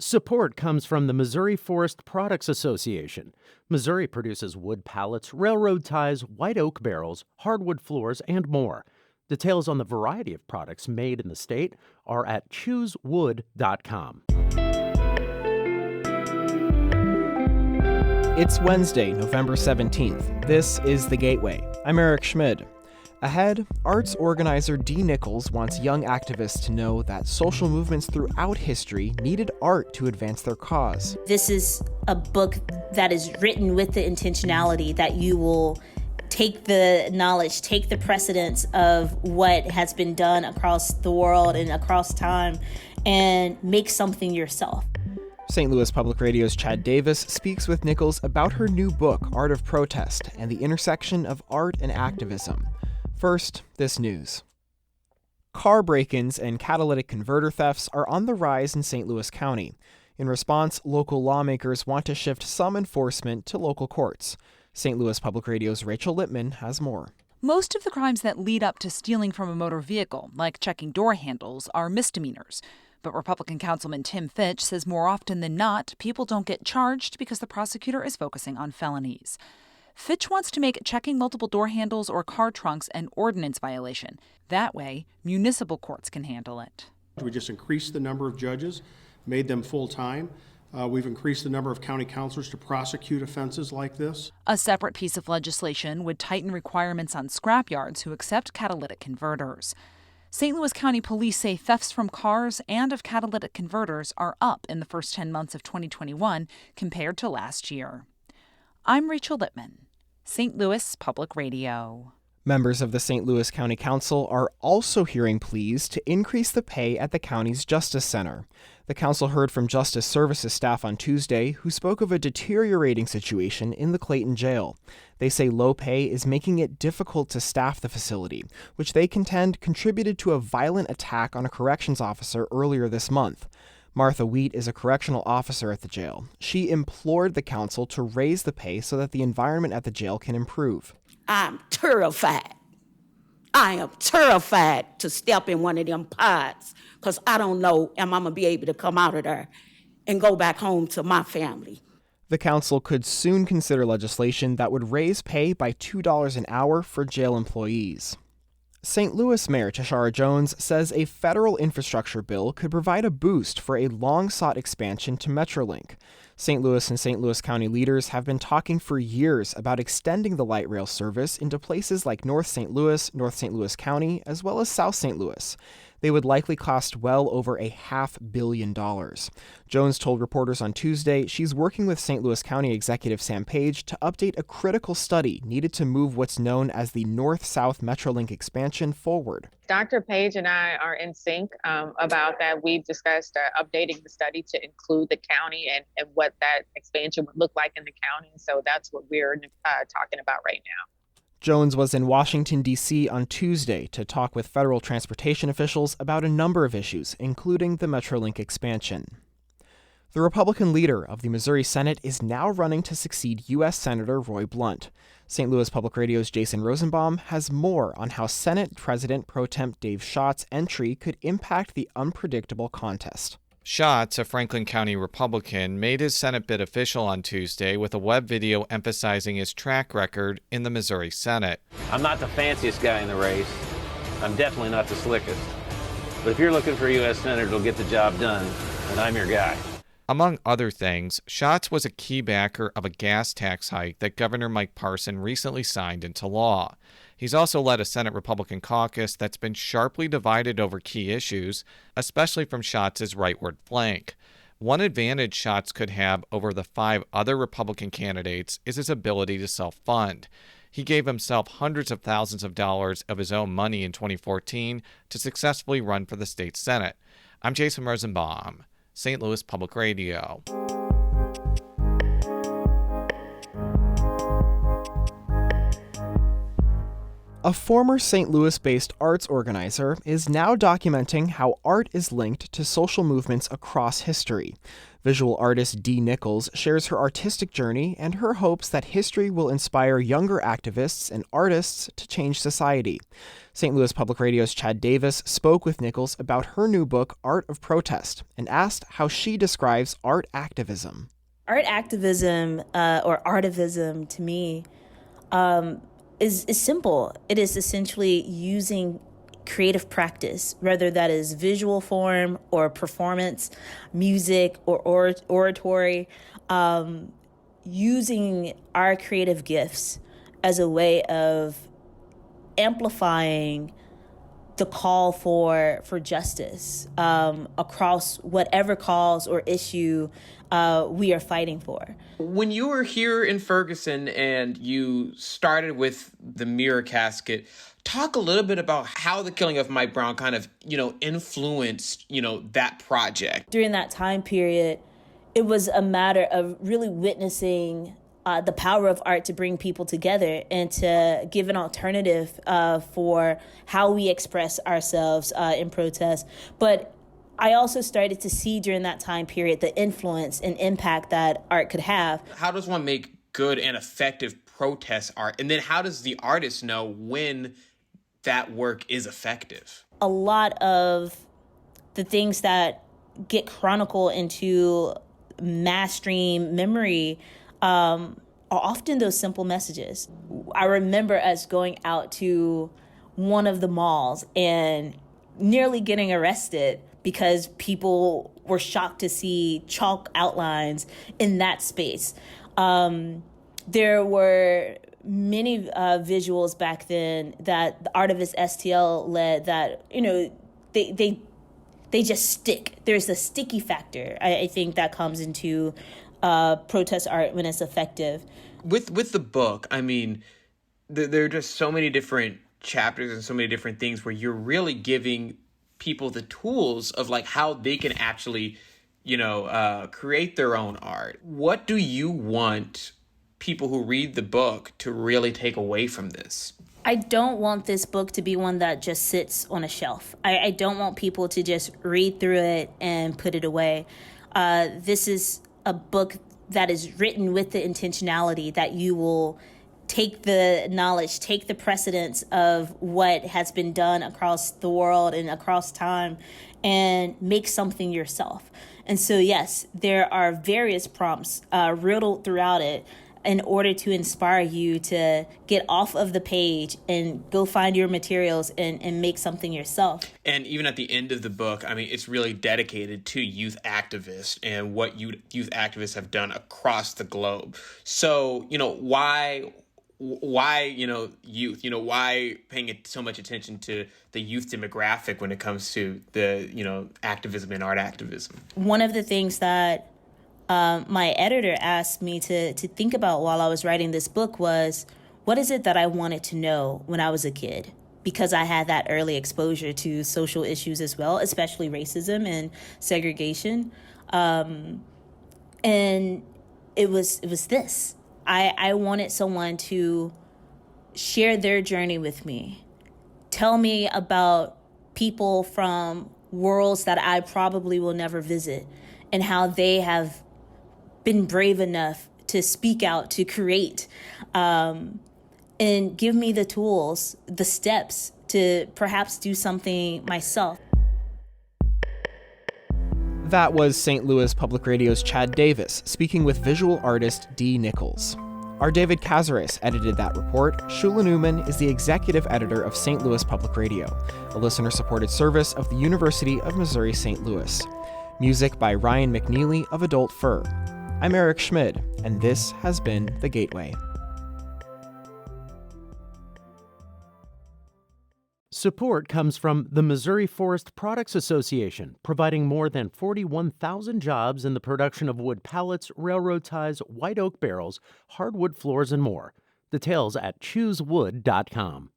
Support comes from the Missouri Forest Products Association. Missouri produces wood pallets, railroad ties, white oak barrels, hardwood floors, and more. Details on the variety of products made in the state are at choosewood.com. It's Wednesday, November 17th. This is The Gateway. I'm Eric Schmid. Ahead, arts organizer Nichols wants young activists to know that social movements throughout history needed art to advance their cause. This is a book that is written with the intentionality that you will take the knowledge, take the precedence of what has been done across the world and across time and make something yourself. St. Louis Public Radio's Chad Davis speaks with Nichols about her new book, Art of Protest, and the intersection of art and activism. First, this news. Car break-ins and catalytic converter thefts are on the rise in St. Louis County. In response, local lawmakers want to shift some enforcement to local courts. St. Louis Public Radio's Rachel Lippman has more. Most of the crimes that lead up to stealing from a motor vehicle, like checking door handles, are misdemeanors. But Republican Councilman Tim Fitch says more often than not, people don't get charged because the prosecutor is focusing on felonies. Fitch wants to make checking multiple door handles or car trunks an ordinance violation. That way, municipal courts can handle it. We just increased the number of judges, made them full-time. We've increased the number of county counselors to prosecute offenses like this. A separate piece of legislation would tighten requirements on scrapyards who accept catalytic converters. St. Louis County Police say thefts from cars and of catalytic converters are up in the first 10 months of 2021 compared to last year. I'm Rachel Lippman, St. Louis Public Radio. Members of the St. Louis County Council are also hearing pleas to increase the pay at the county's Justice Center. The council heard from Justice Services staff on Tuesday, who spoke of a deteriorating situation in the Clayton jail. They say low pay is making it difficult to staff the facility, which they contend contributed to a violent attack on a corrections officer earlier this month. Martha Wheat is a correctional officer at the jail. She implored the council to raise the pay so that the environment at the jail can improve. I'm terrified. I am terrified to step in one of them pods because I don't know am I going to be able to come out of there and go back home to my family. The council could soon consider legislation that would raise pay by $2 an hour for jail employees. St. Louis Mayor Tashara Jones says a federal infrastructure bill could provide a boost for a long-sought expansion to Metrolink. St. Louis and St. Louis County leaders have been talking for years about extending the light rail service into places like North St. Louis County, as well as South St. Louis. They would likely cost well over $500 million. Jones told reporters on Tuesday she's working with St. Louis County Executive Sam Page to update a critical study needed to move what's known as the North-South Metrolink expansion forward. Dr. Page and I are in sync about that. We've discussed updating the study to include the county and what that expansion would look like in the county. So that's what we're talking about right now. Jones was in Washington, D.C. on Tuesday to talk with federal transportation officials about a number of issues, including the Metrolink expansion. The Republican leader of the Missouri Senate is now running to succeed U.S. Senator Roy Blunt. St. Louis Public Radio's Jason Rosenbaum has more on how Senate President Pro Temp Dave Schott's entry could impact the unpredictable contest. Schatz, a Franklin County Republican, made his Senate bid official on Tuesday with a web video emphasizing his track record in the Missouri Senate. I'm not the fanciest guy in the race. I'm definitely not the slickest. But if you're looking for a U.S. Senator who'll get the job done, then I'm your guy. Among other things, Schatz was a key backer of a gas tax hike that Governor Mike Parson recently signed into law. He's also led a Senate Republican caucus that's been sharply divided over key issues, especially from Schatz's rightward flank. One advantage Schatz could have over the 5 other Republican candidates is his ability to self-fund. He gave himself hundreds of thousands of dollars of his own money in 2014 to successfully run for the state Senate. I'm Jason Rosenbaum, St. Louis Public Radio. A former St. Louis-based arts organizer is now documenting how art is linked to social movements across history. Visual artist Dee Nichols shares her artistic journey and her hopes that history will inspire younger activists and artists to change society. St. Louis Public Radio's Chad Davis spoke with Nichols about her new book, Art of Protest, and asked how she describes art activism. Art activism, or artivism to me, is simple. It is essentially using creative practice, whether that is visual form or performance, music or oratory, using our creative gifts as a way of amplifying the call for justice across whatever cause or issue we are fighting for. When you were here in Ferguson and you started with the mirror casket, talk a little bit about how the killing of Mike Brown kind of, influenced, that project. During that time period, it was a matter of really witnessing the power of art to bring people together and to give an alternative for how we express ourselves in protest. But I also started to see during that time period the influence and impact that art could have. How does one make good and effective protest art? And then how does the artist know when that work is effective? A lot of the things that get chronicled into mass stream memory are often those simple messages. I remember us going out to one of the malls and nearly getting arrested because people were shocked to see chalk outlines in that space. There were many visuals back then that the Artivist STL led that, they just stick. There's a sticky factor, I think, that comes into protest art when it's effective. With the book, I mean, there are just so many different chapters and so many different things where you're really giving people the tools of like how they can actually, create their own art. What do you want people who read the book to really take away from this? I don't want this book to be one that just sits on a shelf. I don't want people to just read through it and put it away. This is a book that is written with the intentionality that you will take the knowledge, take the precedence of what has been done across the world and across time and make something yourself. And so, yes, there are various prompts riddled throughout it in order to inspire you to get off of the page and go find your materials and make something yourself. And even at the end of the book, I mean, it's really dedicated to youth activists and what youth activists have done across the globe. So, why youth, why paying so much attention to the youth demographic when it comes to the, activism and art activism? One of the things that my editor asked me to think about while I was writing this book was, what is it that I wanted to know when I was a kid? Because I had that early exposure to social issues as well, especially racism and segregation. And it was this. I wanted someone to share their journey with me, tell me about people from worlds that I probably will never visit and how they have been brave enough to speak out, to create, and give me the tools, the steps to perhaps do something myself. That was St. Louis Public Radio's Chad Davis speaking with visual artist Dee Nichols. Our David Cazares edited that report. Shula Newman is the executive editor of St. Louis Public Radio, a listener-supported service of the University of Missouri-St. Louis. Music by Ryan McNeely of Adult Fur. I'm Eric Schmid, and this has been The Gateway. Support comes from the Missouri Forest Products Association, providing more than 41,000 jobs in the production of wood pallets, railroad ties, white oak barrels, hardwood floors, and more. Details at choosewood.com.